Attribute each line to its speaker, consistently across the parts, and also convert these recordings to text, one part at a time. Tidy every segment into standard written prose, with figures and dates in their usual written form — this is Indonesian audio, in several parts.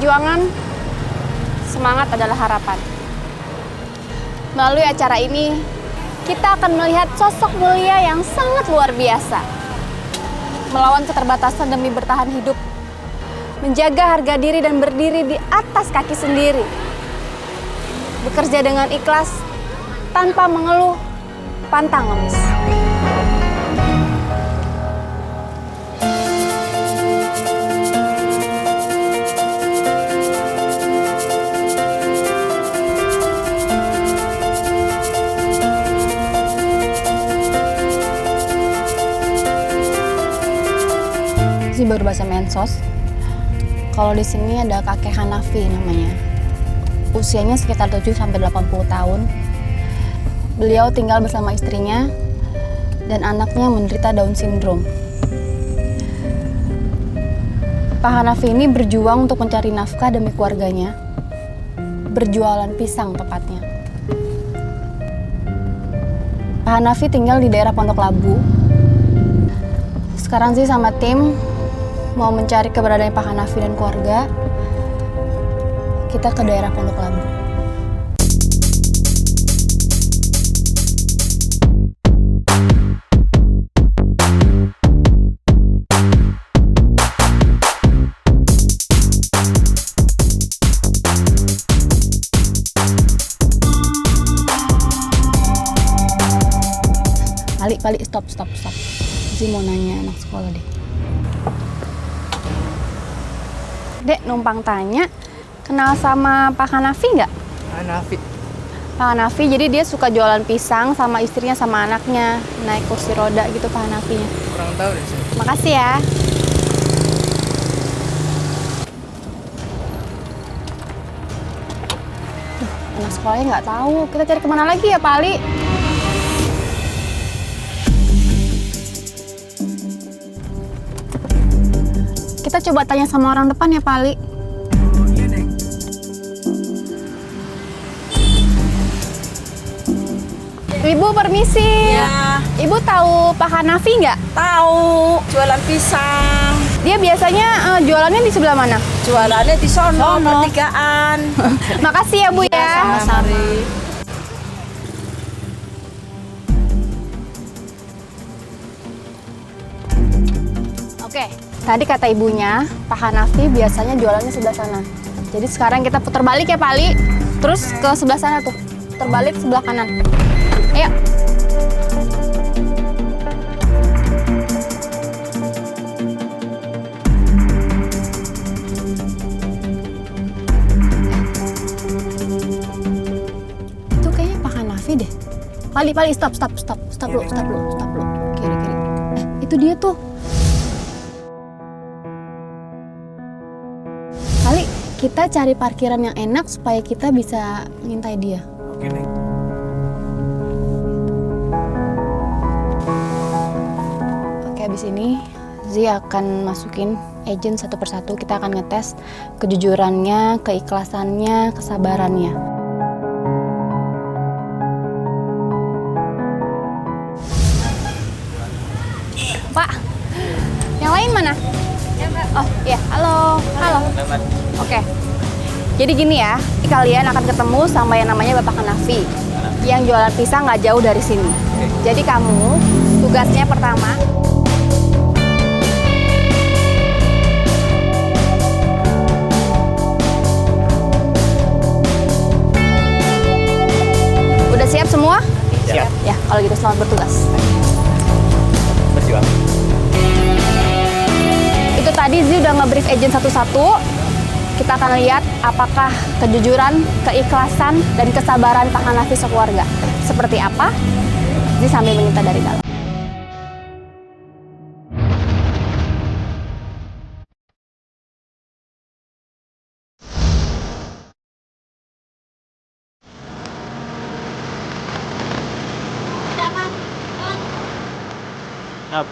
Speaker 1: perjuangan, semangat adalah harapan. Melalui acara ini, kita akan melihat sosok mulia yang sangat luar biasa. Melawan keterbatasan demi bertahan hidup. Menjaga harga diri dan berdiri di atas kaki sendiri. Bekerja dengan ikhlas, tanpa mengeluh, pantang ngemis. Sih baru bahasa mensos. Kalau di sini ada kakek Hanafi namanya. Usianya sekitar 7-80 tahun. Beliau tinggal bersama istrinya dan anaknya menderita Down syndrome. Pak Hanafi ini berjuang untuk mencari nafkah demi keluarganya. Berjualan pisang tepatnya. Pak Hanafi tinggal di daerah Pondok Labu. Sekarang sih sama tim mau mencari keberadaan Pak Hanafi dan keluarga. Kita ke daerah Pondok Labu. Pali, stop. Zee mau nanya anak sekolah deh. Dek, numpang tanya, kenal sama Pak Hanafi nggak?
Speaker 2: Hanafi.
Speaker 1: Pak Hanafi, jadi dia suka jualan pisang sama istrinya sama anaknya. Naik kursi roda gitu Pak Hanafinya.
Speaker 2: Kurang tahu deh sih.
Speaker 1: Makasih ya. Duh, anak sekolahnya nggak tahu. Kita cari kemana lagi ya, Pak Ali? Kita coba tanya sama orang depan ya, Pak Ali.
Speaker 2: Iya, Neng.
Speaker 1: Ibu, permisi.
Speaker 3: Ya,
Speaker 1: Ibu tahu Pak Hanafi nggak?
Speaker 3: tahu jualan pisang.
Speaker 1: Dia biasanya jualannya di sebelah mana?
Speaker 3: Jualannya di sono,
Speaker 1: Sono.
Speaker 3: pertigaan.
Speaker 1: Makasih ya, Bu ya.
Speaker 3: Sama-sama.
Speaker 1: Oke, tadi kata ibunya, Pak Hanafi biasanya jualannya sebelah sana. Jadi sekarang kita putar balik ya, Pak Ali. Terus ke sebelah sana tuh. Terbalik sebelah kanan. Ayo. Itu kayaknya Pak Hanafi deh. Pali, stop lu. Kiri. Itu dia tuh. Kali kita cari parkiran yang enak supaya kita bisa ngintai dia.
Speaker 2: Oke, Neng.
Speaker 1: Oke, habis ini Zee akan masukin agent satu persatu. Kita akan ngetes kejujurannya, keikhlasannya, kesabarannya. Pak, yang lain mana? Oh iya, halo. Oke, jadi gini ya, kalian akan ketemu sama yang namanya Bapak Hanafi yang jualan pisang nggak jauh dari sini. Jadi kamu tugasnya pertama udah siap semua?
Speaker 2: Siap.
Speaker 1: Ya, kalau gitu selamat bertugas.
Speaker 2: Berjuang.
Speaker 1: Itu tadi Zee udah nge-brief agent satu-satu. Kita akan lihat apakah kejujuran, keikhlasan, dan kesabaran Pak Hanafi sekeluarga. Seperti apa? Zee sambil menyita dari dalam.
Speaker 4: Nah,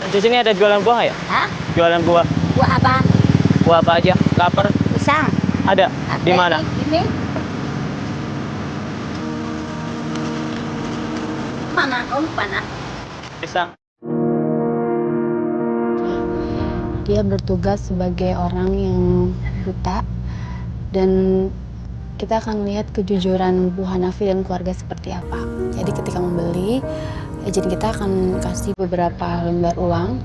Speaker 4: di sini ada jualan buah nggak ya?
Speaker 5: Hah?
Speaker 4: Jualan buah.
Speaker 5: Buat apa?
Speaker 4: Buah apa aja? Lapar.
Speaker 5: Pisang.
Speaker 4: Ada. Di mana?
Speaker 5: Ini. Mana? Mana?
Speaker 4: Pisang.
Speaker 1: Dia bertugas sebagai orang yang buta dan kita akan lihat kejujuran Bu Hanafi dan keluarga seperti apa. Jadi ketika membeli, agen kita akan kasih beberapa lembar uang.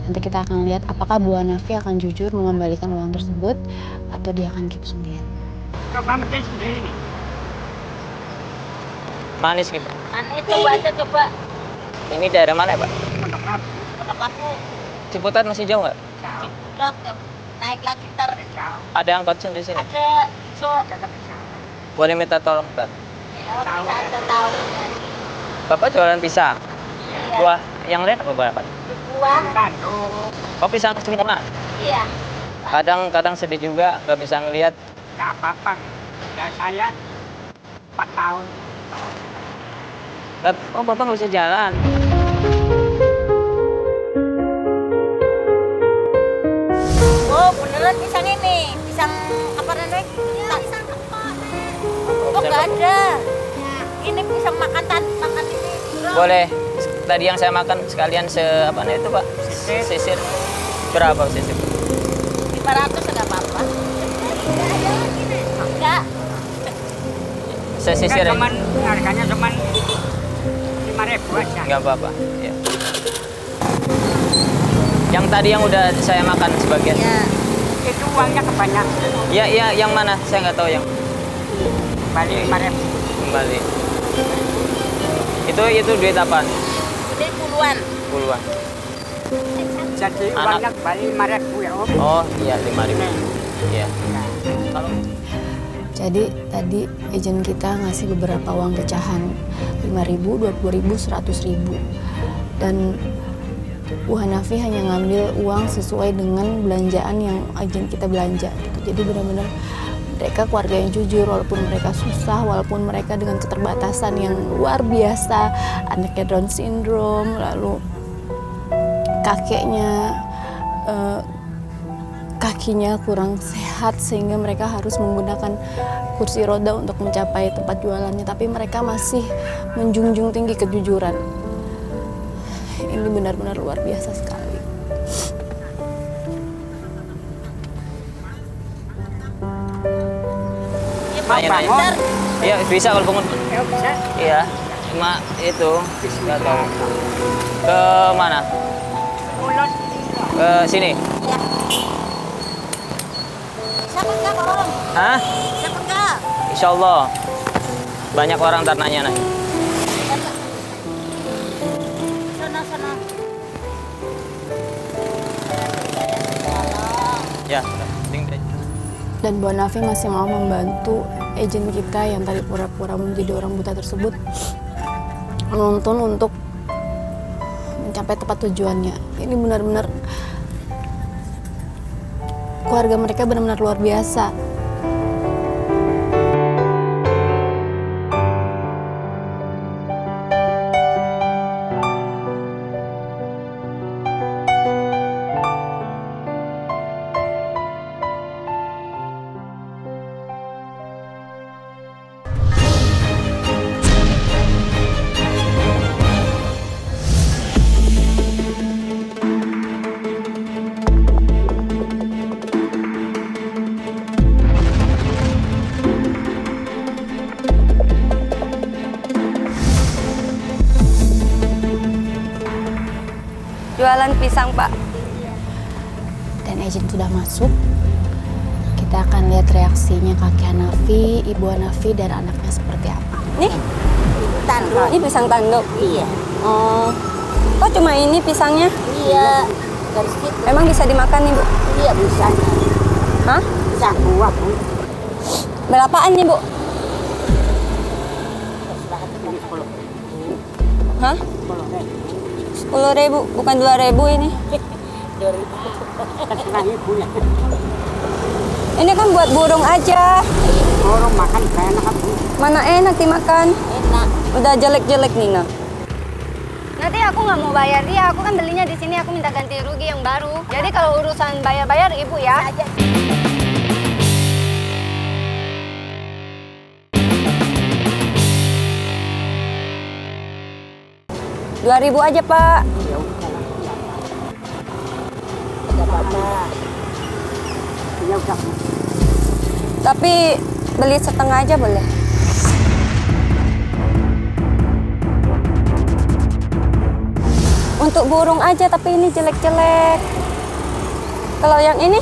Speaker 1: Nanti kita akan lihat apakah Bu Hanafi akan jujur mengembalikan uang tersebut atau dia akan keep sendiri.
Speaker 4: Manis gitu.
Speaker 3: Itu aja coba.
Speaker 4: Ini daerah mana ya, Pak? Ciputat masih jauh nggak?
Speaker 3: Naik lagi ntar.
Speaker 4: Ada angkot di sini.
Speaker 3: Ada. So.
Speaker 4: Boleh minta tolong, Pak?
Speaker 3: Ada tahu.
Speaker 4: Bapak jualan pisang. Buah yang lain apa berapa?
Speaker 3: Buah.
Speaker 4: Oh, pisang semua.
Speaker 3: Iya.
Speaker 4: Kadang sedih juga nggak bisa ngelihat.
Speaker 5: Nggak apa-apa. Ya saya 4 tahun.
Speaker 4: Oh, Bapak nggak bisa jalan.
Speaker 3: Oh, beneran pisang ini. Pisang apa namanya? Pisang apa? Oh, nggak ada. Ini pisang makan ini.
Speaker 4: Boleh. Tadi yang saya makan sekalian apa namanya itu, Pak? Sisir. Berapa sisir?
Speaker 3: 500 enggak apa-apa. Enggak.
Speaker 4: Saya sisir.
Speaker 5: Harganya cuman 5.000 aja.
Speaker 4: Nggak apa-apa. Ya. Yang tadi yang udah saya makan sebagian.
Speaker 3: Ya.
Speaker 5: Itu uangnya kebanyakan.
Speaker 4: Ya, yang mana? Saya nggak tahu yang
Speaker 5: Balik 5.000.
Speaker 4: kembali. Itu duit apaan?
Speaker 3: Ini puluhan.
Speaker 4: Puluhan.
Speaker 5: Jadi
Speaker 4: Anak.
Speaker 5: uangnya balik 5.000 ya Om.
Speaker 4: Oh, iya 5.000. Iya. Kalau
Speaker 1: Jadi tadi agen kita ngasih beberapa uang pecahan 5.000, 20.000, 100.000 dan Bu Hanafi hanya ngambil uang sesuai dengan belanjaan yang agen kita belanja gitu. Jadi benar-benar mereka keluarga yang jujur walaupun mereka susah, walaupun mereka dengan keterbatasan yang luar biasa, anaknya Down syndrome, lalu kakinya kurang sehat sehingga mereka harus menggunakan kursi roda untuk mencapai tempat jualannya, tapi mereka masih menjunjung tinggi kejujuran. Ini benar-benar luar biasa sekali.
Speaker 4: nanya. Iya, bisa kalau bangun.
Speaker 5: Ya bisa.
Speaker 4: Iya. Cuma itu nggak tahu. Ke mana?
Speaker 5: Pulau
Speaker 4: Ke sini.
Speaker 3: Ya. Siapa enggak, Om?
Speaker 4: Hah?
Speaker 3: Siapa enggak?
Speaker 4: Insya Allah. Banyak orang ntar nanya nih.
Speaker 3: Sana.
Speaker 4: Ya, tinggal.
Speaker 1: Dan Bu Hanafi masih mau membantu agen kita yang tadi pura-pura menjadi orang buta tersebut menuntun untuk mencapai tempat tujuannya. Ini benar-benar keluarga mereka benar-benar luar biasa.
Speaker 6: Jualan pisang, Pak.
Speaker 1: Dan agen sudah masuk. Kita akan lihat reaksinya kakek Hanafi, ibu Hanafi, dan anaknya seperti apa.
Speaker 6: Nih,
Speaker 3: Tanduk.
Speaker 6: ini pisang tanduk.
Speaker 3: Iya.
Speaker 6: Oh, kok cuma ini pisangnya?
Speaker 3: Iya. Dari situ.
Speaker 6: Emang bisa dimakan nih, Bu?
Speaker 3: Iya bisa.
Speaker 6: Hah?
Speaker 3: Bisa buah, Bu.
Speaker 6: Berapaan nih, Bu? Hah? 10.000, bukan 2.000 ini. Ini kan buat burung aja.
Speaker 5: Orang makan kayak enak Bu.
Speaker 6: Mana enak dimakan?
Speaker 3: Enak.
Speaker 6: Udah jelek-jelek nih, nah.
Speaker 7: Nanti aku nggak mau bayar dia, aku kan belinya di sini, aku minta ganti rugi yang baru. Jadi kalau urusan bayar-bayar ibu ya.
Speaker 6: 2.000 aja, Pak.
Speaker 3: apa-apa.
Speaker 5: Ya udah.
Speaker 6: Tapi beli setengah aja boleh? Untuk burung aja, tapi ini jelek-jelek. Kalau yang ini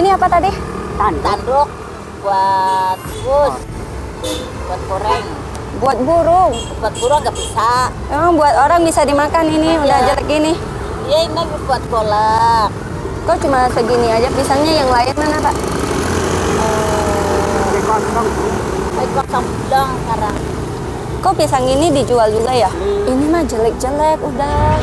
Speaker 6: apa tadi?
Speaker 3: Tanduk buat bus, buat goreng.
Speaker 6: Buat burung.
Speaker 3: Buat burung nggak bisa.
Speaker 6: Emang buat orang bisa dimakan ini, udah jelek gini.
Speaker 3: Ya ini buat kolak.
Speaker 6: Kok cuma segini aja, pisangnya yang lain mana, Pak?
Speaker 3: Baik kosong bilang sekarang.
Speaker 6: Kok pisang ini dijual juga ya? Ini mah jelek-jelek, udah.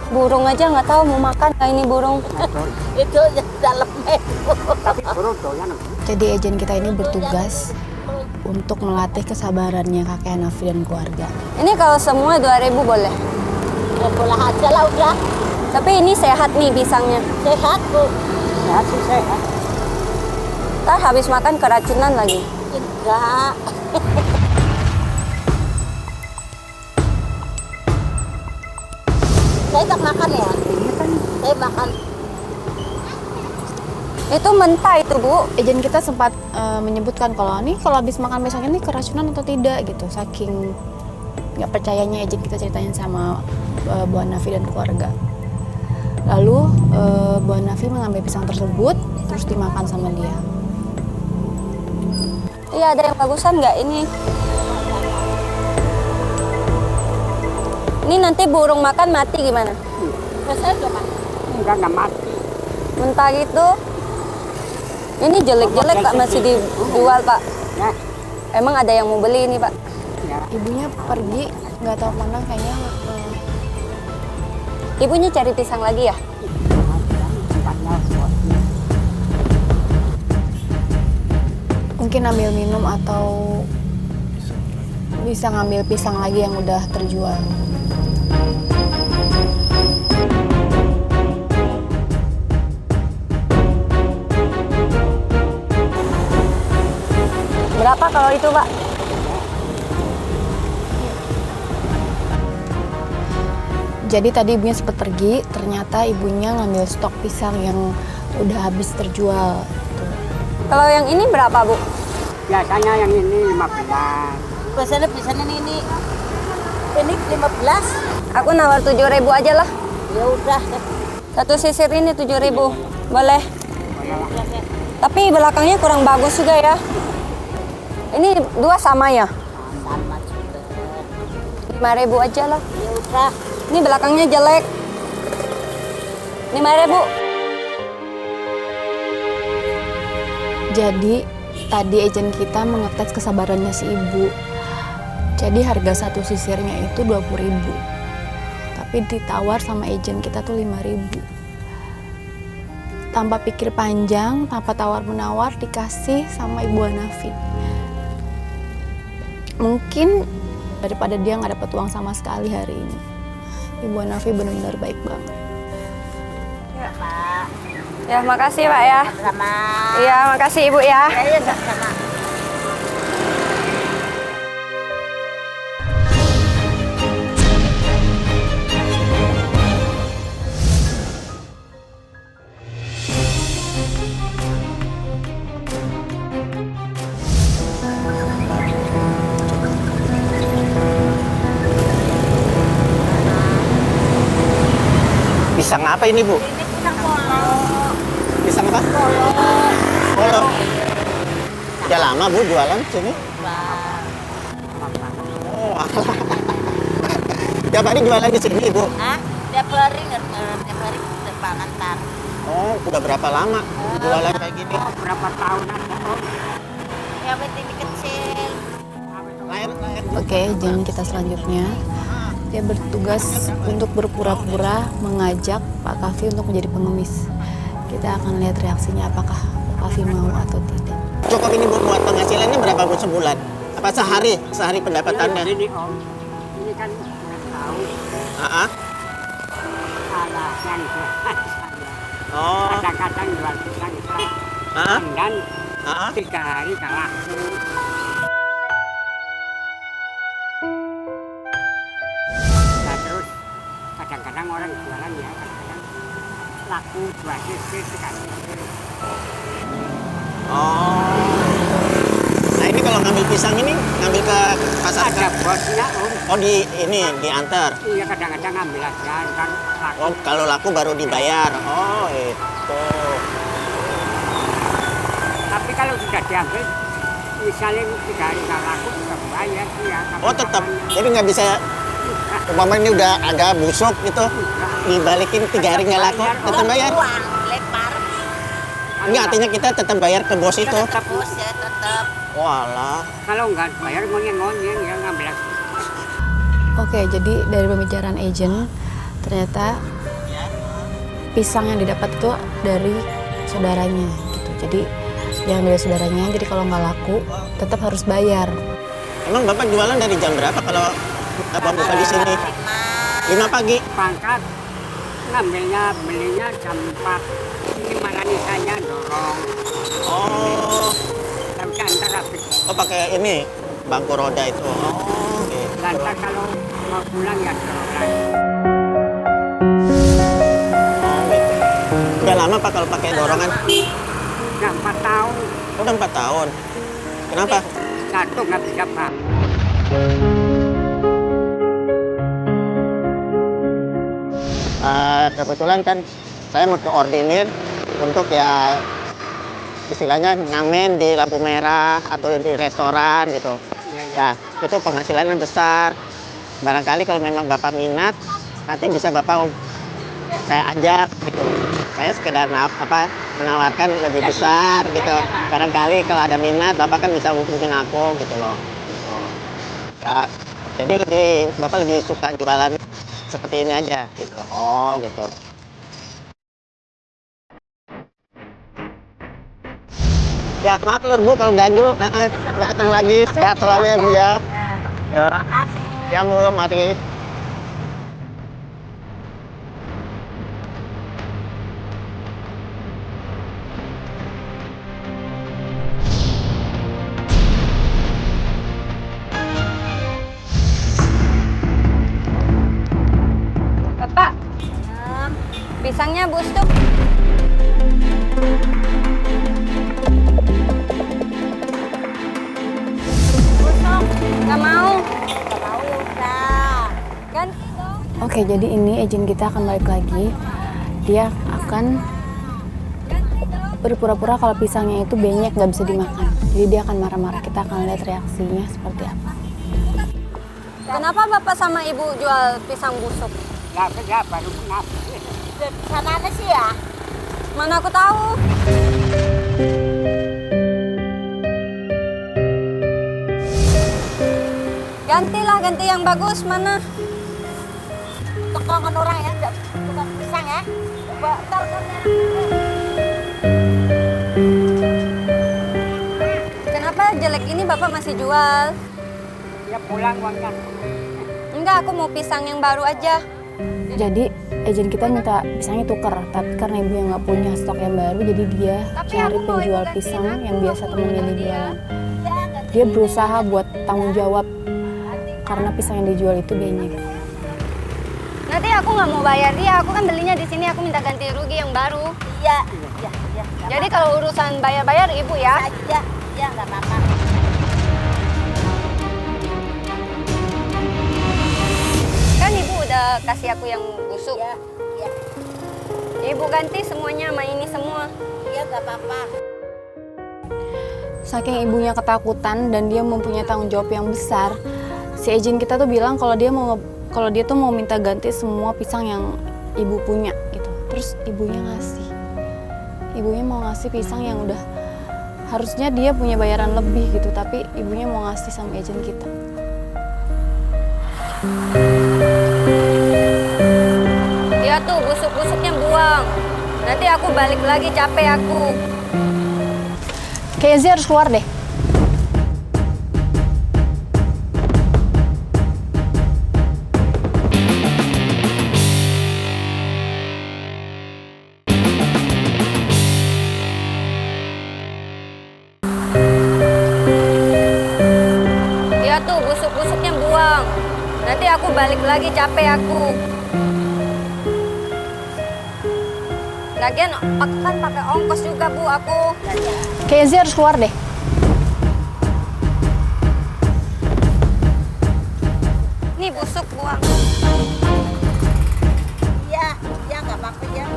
Speaker 6: Burung aja nggak tahu mau makan nggak ini burung.
Speaker 3: Itu dalamnya.
Speaker 5: Tapi burung doyan.
Speaker 1: Jadi agen kita ini bertugas untuk melatih kesabarannya kakek Hanafi dan keluarga.
Speaker 6: Ini kalau semua 2.000 boleh.
Speaker 3: Ya boleh aja lah udah.
Speaker 6: Tapi ini sehat nih pisangnya.
Speaker 3: Sehat bu.
Speaker 5: Sehat sih sehat.
Speaker 6: Ntar habis makan keracunan lagi.
Speaker 3: Enggak. Saya tak makan ya. Saya makan.
Speaker 6: Itu mentah itu, Bu.
Speaker 1: Agen kita sempat menyebutkan kalau habis makan pisang ini keracunan atau tidak gitu. Saking nggak percayanya agen kita ceritain sama Bu Hanafi dan keluarga. Lalu Bu Hanafi mengambil pisang tersebut terus dimakan sama dia.
Speaker 6: Iya, ada yang bagusan nggak ini? Ini nanti burung makan mati gimana?
Speaker 3: Saya udah makan.
Speaker 5: Enggak mati.
Speaker 6: Mentah gitu. Ini jelek-jelek Pak, masih dijual Pak.
Speaker 5: Ya,
Speaker 6: Emang ada yang mau beli ini Pak?
Speaker 5: ya.
Speaker 1: Ibunya pergi nggak tahu kemana kayaknya.
Speaker 6: Ibunya cari pisang lagi ya?
Speaker 5: Tempatnya buat
Speaker 1: Mungkin ambil minum atau bisa ngambil pisang lagi yang udah terjual.
Speaker 6: Berapa kalau itu Pak?
Speaker 1: Jadi tadi ibunya sempat pergi, ternyata ibunya ngambil stok pisang yang udah habis terjual.
Speaker 6: Kalau yang ini berapa Bu?
Speaker 5: biasanya yang ini 15.
Speaker 3: Biasanya ini 15.
Speaker 6: Aku nawar 7.000 aja lah.
Speaker 3: Ya udah.
Speaker 6: Satu sisir ini 7.000. Boleh. Tapi belakangnya kurang bagus juga ya. Ini dua sama ya?
Speaker 3: Sama juga.
Speaker 6: 5.000 aja lah.
Speaker 3: Ya udah.
Speaker 6: Ini belakangnya jelek. 5.000.
Speaker 1: Jadi tadi agen kita mengetes kesabarannya si ibu. Jadi harga satu sisirnya itu 20.000. Tapi ditawar sama agen kita tuh 5.000. Tanpa pikir panjang, tanpa tawar-menawar dikasih sama Ibu Hanafi. Mungkin daripada dia nggak dapat uang sama sekali hari ini. Ibu Hanafi benar-benar baik banget.
Speaker 3: Ya, Pak.
Speaker 6: Ya, makasih Pak ya.
Speaker 3: Sama.
Speaker 6: Iya, makasih Ibu ya.
Speaker 3: Ya, sama.
Speaker 8: Pisang apa ini, Bu?
Speaker 3: Ini pisang polo.
Speaker 8: Pisang apa? Polo. Udah lama, Bu, jualan sini? Oh, alah. Tiap hari jualan di sini, Bu?
Speaker 3: Hah? Tiap hari terbangan tar.
Speaker 8: Oh, udah berapa lama jualan kayak gini?
Speaker 5: Berapa tahun ada?
Speaker 3: Ya, ini kecil.
Speaker 8: Lahir.
Speaker 1: Oke, jangan kita selanjutnya. Dia bertugas untuk berpura-pura mengajak Pak Kafi untuk menjadi pengemis. Kita akan lihat reaksinya apakah Pak Kafi mau atau tidak.
Speaker 8: Cukup ini, Bu, buat penghasilannya berapa, Bu, sebulan? Apa sehari? Sehari pendapatannya?
Speaker 5: Ini Om, ini kan nggak tahu
Speaker 8: Ah,
Speaker 5: alasan saya.
Speaker 8: oh,
Speaker 5: Kadang-kadang jual pisang itu
Speaker 8: ah,
Speaker 5: dan
Speaker 8: ah.
Speaker 5: 3 hari tak laku. laku 2 sisir 3 sisir.
Speaker 8: Oh. Nah ini kalau ngambil pisang ini ngambil ke pasar.
Speaker 5: Ada bosnya om.
Speaker 8: Oh di ini diantar.
Speaker 5: Iya kadang-kadang ngambil aja kan laku.
Speaker 8: Oh kalau laku baru dibayar. Oh itu.
Speaker 5: Tapi kalau sudah diambil, misalnya 3 hari nggak laku, tetap bayar sih ya.
Speaker 8: Oh tetap. Jadi nggak bisa. Umpama ini udah agak busuk gitu, dibalikin 3 hari nggak laku, tetap bayar.
Speaker 3: Uang, lempar.
Speaker 8: Enggak, artinya kita tetap bayar ke bos itu.
Speaker 3: Tetap bos ya, tetap.
Speaker 8: Walah.
Speaker 5: Kalau nggak bayar ngonyeng-ngonyeng ya ngambil lagi.
Speaker 1: Oke, jadi dari pembicaraan agent, ternyata pisang yang didapat itu dari saudaranya gitu. Jadi dia ambil dari saudaranya, jadi kalau nggak laku tetap harus bayar.
Speaker 8: Emang Bapak jualan dari jam berapa kalau Bapak buka di sini? 5 pagi.
Speaker 5: Pangkat belinya jam 4. Ini marani saya dorong.
Speaker 8: Oh.
Speaker 5: Tapi antar habis.
Speaker 8: Oh pakai ini bangku roda itu. Oh gitu.
Speaker 5: Lantar kalau mau pulang ya dorong lagi.
Speaker 8: Oh gitu. Udah lama Pak kalau pakai dorongan?
Speaker 5: Udah 4 tahun.
Speaker 8: Udah 4 tahun. Kenapa?
Speaker 5: Satu nggak bisa Pak.
Speaker 8: Kebetulan kan saya mau koordinir untuk ya istilahnya ngamen di lampu merah atau di restoran gitu. Ya itu penghasilannya besar. Barangkali kalau memang Bapak minat, nanti bisa Bapak saya ajak gitu. Saya sekedar menawarkan lebih besar gitu. Barangkali kalau ada minat, Bapak kan bisa hubungin aku gitu loh. Ya, jadi Bapak lebih suka jualan seperti ini aja gitu. Oh gitu. Ya maaf lur Bu kalau ganggu, datang lagi, sehat selalu ya Bu ya. Ya Bu, mari.
Speaker 6: Bapak, pisangnya busuk.
Speaker 3: Busuk.
Speaker 6: Nggak mau.
Speaker 3: Nggak mau ya udah.
Speaker 6: Ganti dong.
Speaker 1: Oke, jadi ini agent kita akan balik lagi. Dia akan berpura-pura kalau pisangnya itu banyak nggak bisa dimakan. Jadi dia akan marah-marah. Kita akan lihat reaksinya seperti apa.
Speaker 6: Kenapa Bapak sama Ibu jual pisang busuk?
Speaker 5: Ya baru nafsu.
Speaker 3: Sana ada sih ya.
Speaker 6: Mana aku tahu. Ganti yang bagus mana?
Speaker 3: Tekangan orang ya, tukang pisang ya. Coba ntar kan.
Speaker 6: Kenapa jelek ini Bapak masih jual?
Speaker 5: Ya pulang uangnya.
Speaker 6: Enggak, aku mau pisang yang baru aja.
Speaker 1: Jadi agent kita minta pisangnya tuker, tapi karena ibu yang nggak punya stok yang baru, jadi dia cari penjual pisang yang biasa temennya dia jualan. Dia berusaha buat tanggung jawab karena pisang yang dijual itu banyak.
Speaker 7: Nanti aku nggak mau bayar dia, aku kan belinya di sini, aku minta ganti rugi yang baru.
Speaker 3: Iya.
Speaker 7: Jadi kalau urusan bayar-bayar ibu ya.
Speaker 3: Aja. Ya nggak apa-apa.
Speaker 7: Kan ibu udah kasih aku yang busuk.
Speaker 3: Iya.
Speaker 7: Ibu ganti semuanya sama ini semua.
Speaker 3: Iya nggak apa-apa.
Speaker 1: Saking ibunya ketakutan dan dia mempunyai tanggung jawab yang besar, si agent kita tuh bilang kalau dia tuh mau minta ganti semua pisang yang ibu punya gitu. Terus ibunya ngasih. Ibunya mau ngasih pisang yang udah harusnya dia punya bayaran lebih gitu, tapi ibunya mau ngasih sama agent kita.
Speaker 6: Ya tuh busuk-busuknya buang. Nanti aku balik lagi, capek aku.
Speaker 1: Kayaknya Zee harus keluar deh.
Speaker 6: Ya tuh busuk-busuknya buang. Nanti aku balik lagi, capek aku.
Speaker 7: Lagian aku kan pakai ongkos juga Bu aku.
Speaker 1: Kayaknya Zee harus keluar deh.
Speaker 7: Nih busuk buang.
Speaker 3: Iya, ya nggak apa-apa ya.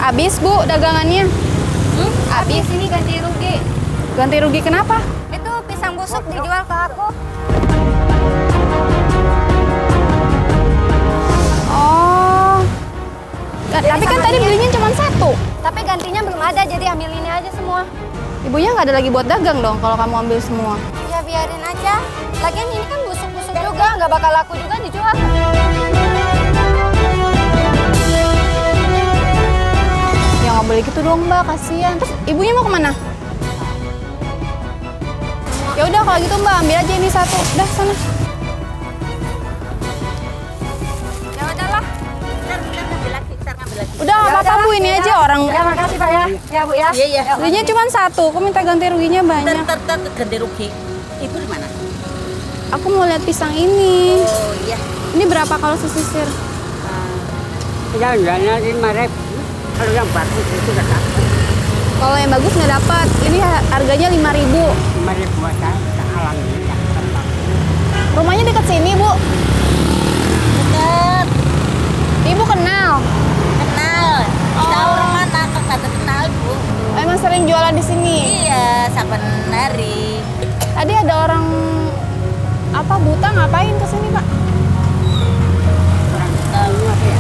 Speaker 1: Habis Bu dagangannya.
Speaker 7: Habis ini ganti rugi.
Speaker 1: Ganti rugi kenapa?
Speaker 7: Itu pisang busuk dijual ke aku.
Speaker 1: Oh. Tapi kan tadi belinya cuma satu.
Speaker 7: Tapi gantinya belum ada, jadi ambil ini aja semua.
Speaker 1: Ibunya nggak ada lagi buat dagang dong kalau kamu ambil semua.
Speaker 7: Ya biarin aja. Lagian ini kan busuk-busuk juga, nggak bakal laku juga dijual.
Speaker 1: Ya nggak boleh gitu dong Mbak, kasihan. Terus ibunya mau kemana? Ya udah kalau gitu Mbak ambil aja ini satu. Udah sana.
Speaker 7: Ya udahlah.
Speaker 3: Ntar ngambil lagi, ntar ngambil lagi.
Speaker 1: Udah nggak apa-apa Bu, ini aja orang.
Speaker 7: Ya makasih Pak ya. Ya Bu ya.
Speaker 3: Iya, iya.
Speaker 1: Belinya cuma satu, aku minta ganti ruginya banyak.
Speaker 3: Ntar ganti rugi. Ibu di mana?
Speaker 1: Aku mau lihat pisang ini.
Speaker 3: Oh iya.
Speaker 1: Ini berapa kalau sesisir?
Speaker 5: Ya jualnya 5.000. Kalau yang bagus itu udah dapat.
Speaker 1: Kalau yang bagus nggak dapat. Ini harganya 5.000.
Speaker 5: 5.000 buat saya. Alhamdulillah.
Speaker 1: Rumahnya dekat sini Bu.
Speaker 3: Deket.
Speaker 1: Ibu kenal.
Speaker 3: Kenal. Tahu orang mana? Kata kenal Bu.
Speaker 1: Emang sering jualan di sini.
Speaker 3: Iya, saben hari.
Speaker 1: Tadi ada orang apa buta ngapain ke sini Pak?
Speaker 3: Tahu ya?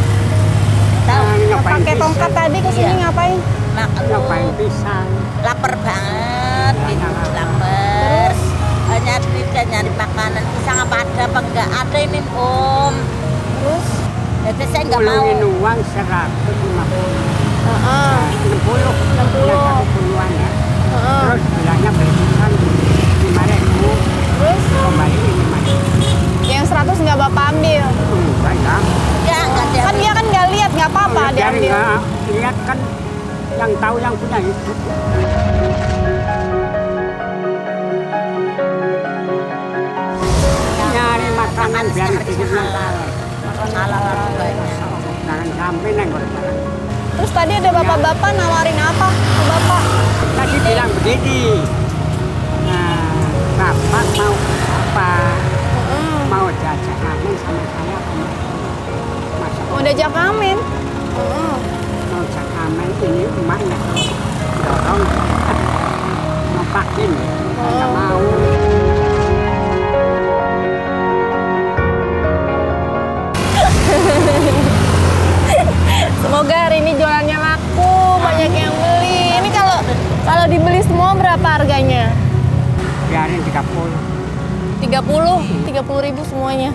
Speaker 3: Tahu.
Speaker 1: Pakai tongkat tadi ke sini ngapain?
Speaker 3: Makan lu.
Speaker 5: Ngapain pisang?
Speaker 3: Lapar banget, gitu. Lapar. Nyari makanan. Pisang apa ada apa enggak ada ini Om.
Speaker 1: Terus?
Speaker 3: Jadi saya nggak mau.
Speaker 5: Pulungin uang 150. 60.
Speaker 1: 60.
Speaker 5: Ya, 1 ya. Terus bilangnya beli pisang 5.000.
Speaker 1: Terus
Speaker 5: Kembali 5.000.
Speaker 1: yang 100 nggak Bapak ambil.
Speaker 5: Enggak.
Speaker 3: Ya nggak ada.
Speaker 1: Kan dia kan nggak lihat, nggak apa-apa dia
Speaker 5: Biar
Speaker 1: ambil.
Speaker 5: nggak lihat kan yang tahu yang punya itu. Nyari makanan biar hidupnya halal.
Speaker 3: Halal banyak.
Speaker 5: Jangan sampai nengok barang.
Speaker 1: Terus tadi ada bapak-bapak nawarin apa ke Bapak?
Speaker 5: Tadi bilang begini. Nah, Bapak mau apa? Mau jajak amin sama saya apa mau? Masa
Speaker 1: Mau diajak ngamen.
Speaker 5: mau jajak amin ini emaknya dorong mau pakin nggak mau.
Speaker 1: Semoga hari ini jualannya laku, banyak yang beli. Ini kalau dibeli semua berapa harganya?
Speaker 5: Biarin 30.
Speaker 1: 30.000 semuanya.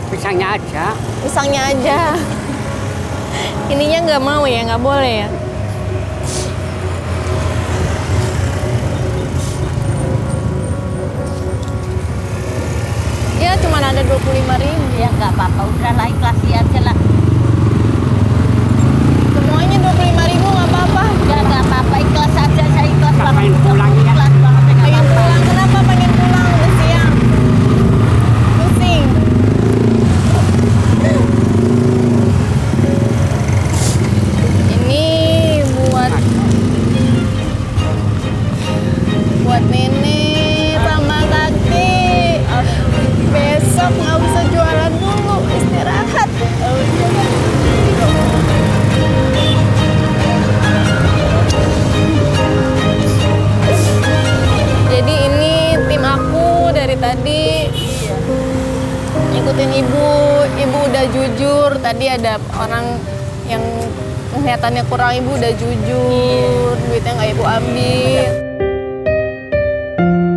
Speaker 5: Pisangnya aja.
Speaker 1: Pisangnya aja. Ininya nggak mau ya, nggak boleh ya. Ya cuma ada 25.000.
Speaker 3: Ya nggak apa-apa, udah lah ikhlasi aja lah.
Speaker 1: Semuanya 25.000 nggak apa-apa.
Speaker 3: Ya nggak apa-apa, ikhlas aja, saya ikhlas
Speaker 5: Nggak
Speaker 3: banget.
Speaker 5: pengen pulang ya?
Speaker 3: Ikhlas banget, ya nggak
Speaker 1: Pengen
Speaker 3: apa-apa.
Speaker 1: pulang, kenapa pengen pulang? Udah siang. Pusing. Ini buat nenek sama kakek. Besok nggak bisa jualan dulu, istirahat. Jadi ini tim aku dari tadi ngikutin ibu udah jujur. Tadi ada orang yang kelihatannya kurang, ibu udah jujur, duitnya nggak ibu ambil.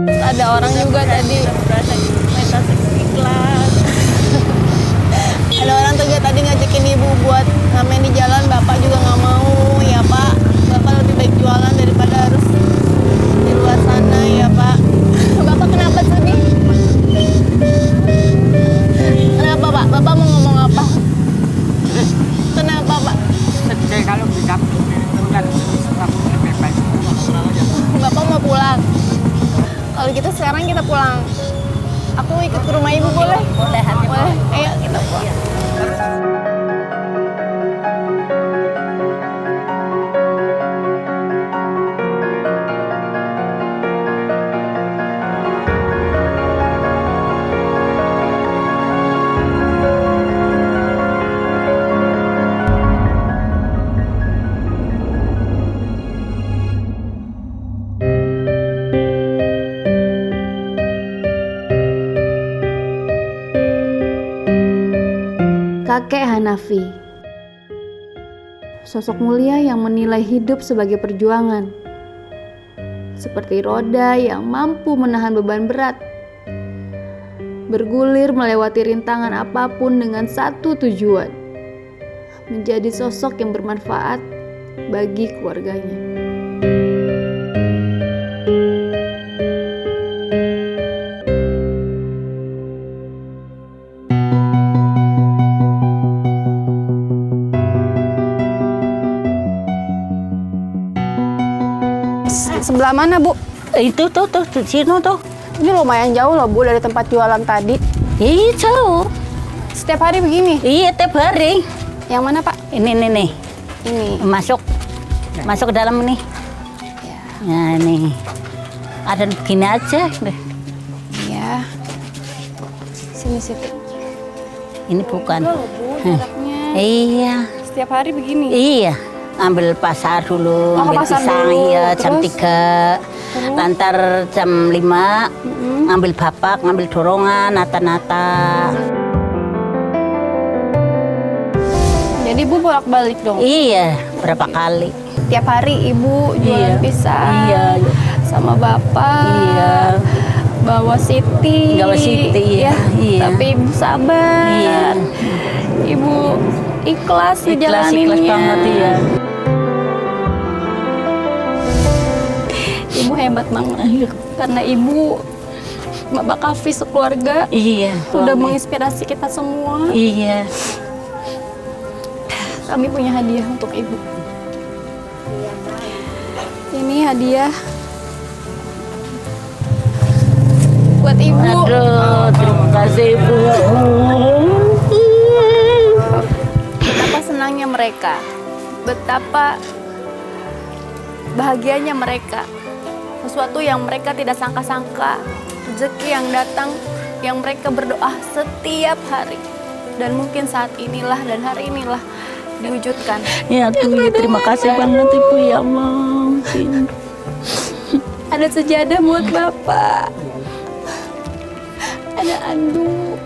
Speaker 1: Terus ada orang juga tadi ikhlas. Ada orang juga tadi ngajakin ibu buat ngamen di jalan, bapak juga nggak mau. Ya Pak, bapak lebih baik jualan daripada harus di luar sana ya Pak. Bapak kenapa sedih? Kenapa Pak? Bapak mau ngomong apa? Kenapa Pak?
Speaker 5: Sedih kalau bisa punya lebih baik.
Speaker 1: Bapak mau pulang. Kalau gitu sekarang kita pulang. Aku ikut ke rumah ibu boleh?
Speaker 3: Boleh, hati
Speaker 1: Boleh. Ayo kita pulang. Kakek Hanafi, sosok mulia yang menilai hidup sebagai perjuangan, seperti roda yang mampu menahan beban berat, bergulir melewati rintangan apapun dengan satu tujuan, menjadi sosok yang bermanfaat bagi keluarganya. Sebelah mana, Bu?
Speaker 3: Itu tuh, sini tuh.
Speaker 1: Ini lumayan jauh loh, Bu, dari tempat jualan tadi.
Speaker 3: Iya, jauh.
Speaker 1: Setiap hari begini?
Speaker 3: Iya, tiap hari.
Speaker 1: Yang mana, Pak?
Speaker 3: Ini nih.
Speaker 1: Ini.
Speaker 3: Masuk ke dalam nih. Nah, nih. Ada begini aja.
Speaker 1: Ya. Sini, Siti.
Speaker 3: Ini bukan.
Speaker 1: Bu, jaraknya.
Speaker 3: Iya.
Speaker 1: Setiap hari begini?
Speaker 3: Iya. Ambil pasar dulu,
Speaker 1: Oh,
Speaker 3: ambil
Speaker 1: pasar
Speaker 3: pisang,
Speaker 1: dulu.
Speaker 3: iya, jam
Speaker 1: Terus?
Speaker 3: 3. Lantar jam 5, ngambil bapak, ngambil dorongan, nata-nata.
Speaker 1: Jadi Ibu bolak-balik dong?
Speaker 3: Iya, berapa kali.
Speaker 1: Tiap hari Ibu jualan
Speaker 3: Iya.
Speaker 1: pisang
Speaker 3: Iya.
Speaker 1: sama Bapak.
Speaker 3: Iya.
Speaker 1: Bawa Siti.
Speaker 3: Bawa Siti, iya. Iya.
Speaker 1: Tapi Ibu sabar.
Speaker 3: Iya.
Speaker 1: Ibu ikhlas
Speaker 3: Ikhlas
Speaker 1: ngejalaninnya.
Speaker 3: banget, iya.
Speaker 1: Ibu hebat banget. Karena Ibu, Bapak Kafi sekeluarga
Speaker 3: Iya.
Speaker 1: sudah
Speaker 3: suami.
Speaker 1: menginspirasi kita semua.
Speaker 3: Iya.
Speaker 1: Kami punya hadiah untuk Ibu. Ini hadiah buat Ibu.
Speaker 3: Aduh, terima kasih Ibu.
Speaker 1: Betapa senangnya mereka, betapa bahagianya mereka. Sesuatu yang mereka tidak sangka-sangka, rezeki yang datang, yang mereka berdoa setiap hari. Dan mungkin saat inilah dan hari inilah diwujudkan.
Speaker 3: Ya tuh, terima kasih banget Ibu, ya Allah.
Speaker 1: Ada sejadah buat Bapak. Ada anduk.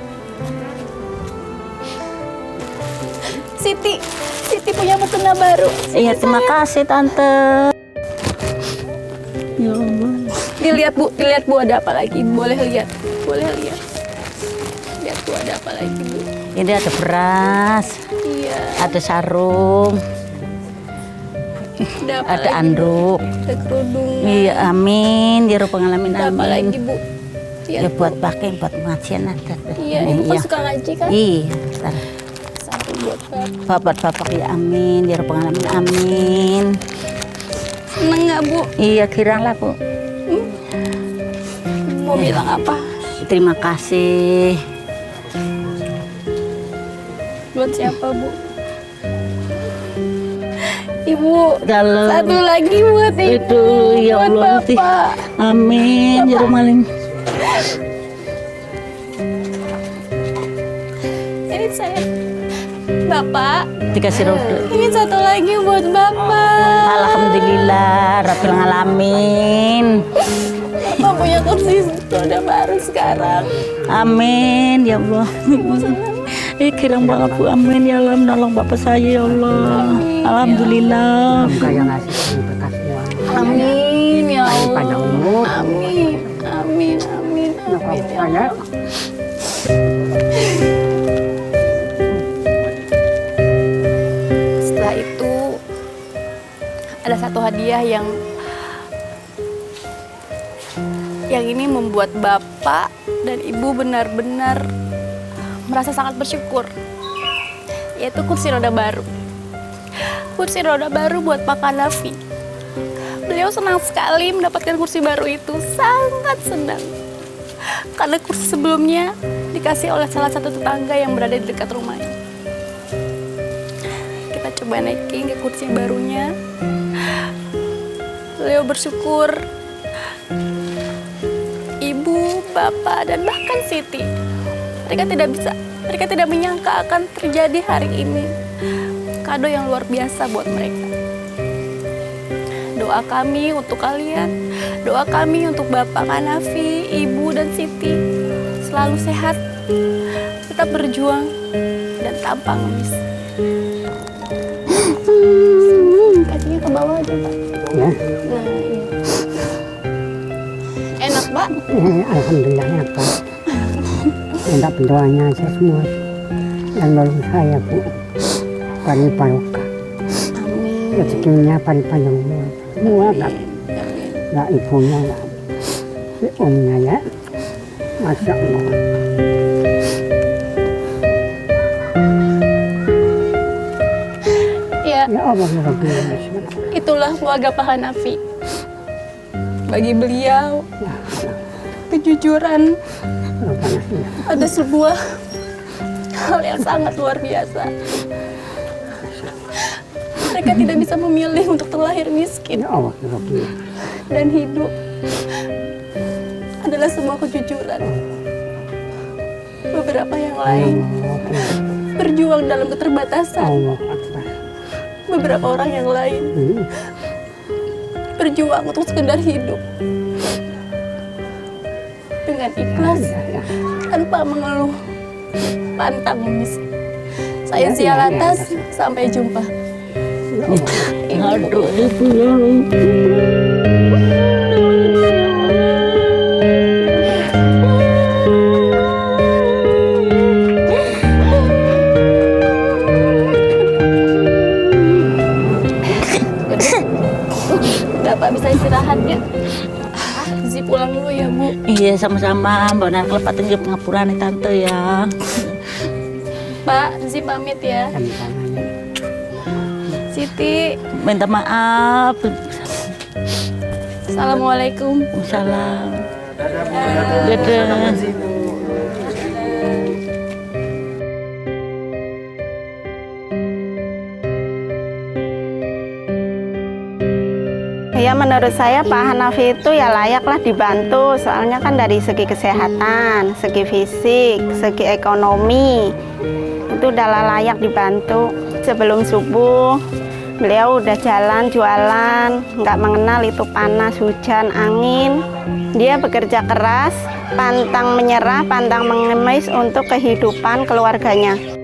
Speaker 1: Siti punya mukena baru.
Speaker 3: Iya, terima kasih Tante. Ya Allah.
Speaker 1: Dilihat Bu ada apa lagi? Boleh lihat. Lihat Bu ada apa lagi Bu?
Speaker 3: Ini ada beras,
Speaker 1: Iya.
Speaker 3: ada sarung,
Speaker 1: Ada apa
Speaker 3: ada
Speaker 1: lagi?
Speaker 3: anduk.
Speaker 1: Ada kerudung.
Speaker 3: Iya, amin. Ya Rabbal alamin,
Speaker 1: Ada apa lagi
Speaker 3: amin.
Speaker 1: Bu?
Speaker 3: Ya buat pakai, buat pengajian ada.
Speaker 1: Iya, Ibu kan suka ngaji kan?
Speaker 3: Iya, ntar.
Speaker 1: Satu buat Bapak.
Speaker 3: Bapak ya amin. Ya Rabbal alamin, amin.
Speaker 1: Seneng nggak Bu?
Speaker 3: Iya, kiralah Bu.
Speaker 1: Mau bilang apa?
Speaker 3: Terima kasih.
Speaker 1: Buat siapa Bu? Ibu,
Speaker 3: Dalam
Speaker 1: satu lagi buat Ibu.
Speaker 3: itu ya
Speaker 1: buat
Speaker 3: Allah.
Speaker 1: Bapak.
Speaker 3: Amin. Ya Rabbal alamin.
Speaker 1: Ini saya. Bapak,
Speaker 3: Dikasih roda.
Speaker 1: ini satu lagi buat Bapak.
Speaker 3: Alhamdulillah Rabbil alamin.
Speaker 1: Bapak punya kursi roda baru sekarang.
Speaker 3: Amin ya Allah. Kirang banget Bu, amin ya Allah, menolong Bapak saya ya Allah. Alhamdulillah.
Speaker 5: Semoga yang ngasih berkah semua.
Speaker 1: Amin ya Allah.
Speaker 5: Panjang umur.
Speaker 1: Amin. Amin. Amin. Amin. Ya Allah. Setelah itu ada satu hadiah yang ini membuat Bapak dan Ibu benar-benar merasa sangat bersyukur, yaitu kursi roda baru. Kursi roda baru buat Pak Hanafi. Beliau senang sekali mendapatkan kursi baru itu, sangat senang. karena kursi sebelumnya dikasih oleh salah satu tetangga yang berada di dekat rumahnya. Kita coba naikin ke kursi barunya. Leo bersyukur ibu, bapak, dan bahkan Siti, mereka tidak menyangka akan terjadi hari ini. Kado yang luar biasa buat mereka. Doa kami untuk kalian, doa kami untuk Bapak Hanafi, Ibu, dan Siti selalu sehat, tetap berjuang, dan tanpa ngemis. Kakinya ke bawah aja, Pak.
Speaker 5: Ya.
Speaker 1: Nah, iya. Enak, Pak?
Speaker 5: Alhamdulillah ya Pak. Minta doanya aja semua yang nolong saya Bu. Pani barokah.
Speaker 1: Amin.
Speaker 5: Rezekinya pani panjang semua kan. Nggak ibunya nggak si omnya ya. Masya Allah.
Speaker 1: Ya,
Speaker 5: Ya Allah ya Rabbi.
Speaker 1: itulah keluarga Pak Hanafi. Bagi beliau, kejujuran ada sebuah hal yang sangat luar biasa. Mereka tidak bisa memilih untuk terlahir miskin
Speaker 5: Ya Allah ya Rabbi.
Speaker 1: dan hidup adalah sebuah kejujuran. Beberapa yang lain berjuang dalam keterbatasan.
Speaker 5: Allah Akbar.
Speaker 1: Beberapa orang yang lain berjuang untuk sekedar hidup dengan ikhlas tanpa mengeluh, pantang memis. Saya Zia Lantas, sampai jumpa.
Speaker 3: Aduh, ibu ya.
Speaker 1: Bapak bisa istirahat ya. Zi pulang dulu ya, Bu.
Speaker 3: Iya, sama-sama. Mbak Nar kelepatin ke pengapura nih Tante ya.
Speaker 1: Pak, Zi pamit ya. Siti,
Speaker 3: Minta maaf.
Speaker 1: Assalamualaikum.
Speaker 3: Salam. Dadah.
Speaker 9: Ya menurut saya Pak Hanafi itu ya layaklah dibantu, soalnya kan dari segi kesehatan, segi fisik, segi ekonomi itu udah layak dibantu. Sebelum subuh beliau udah jalan jualan, nggak mengenal itu panas, hujan, angin. Dia bekerja keras, pantang menyerah, pantang mengemis untuk kehidupan keluarganya.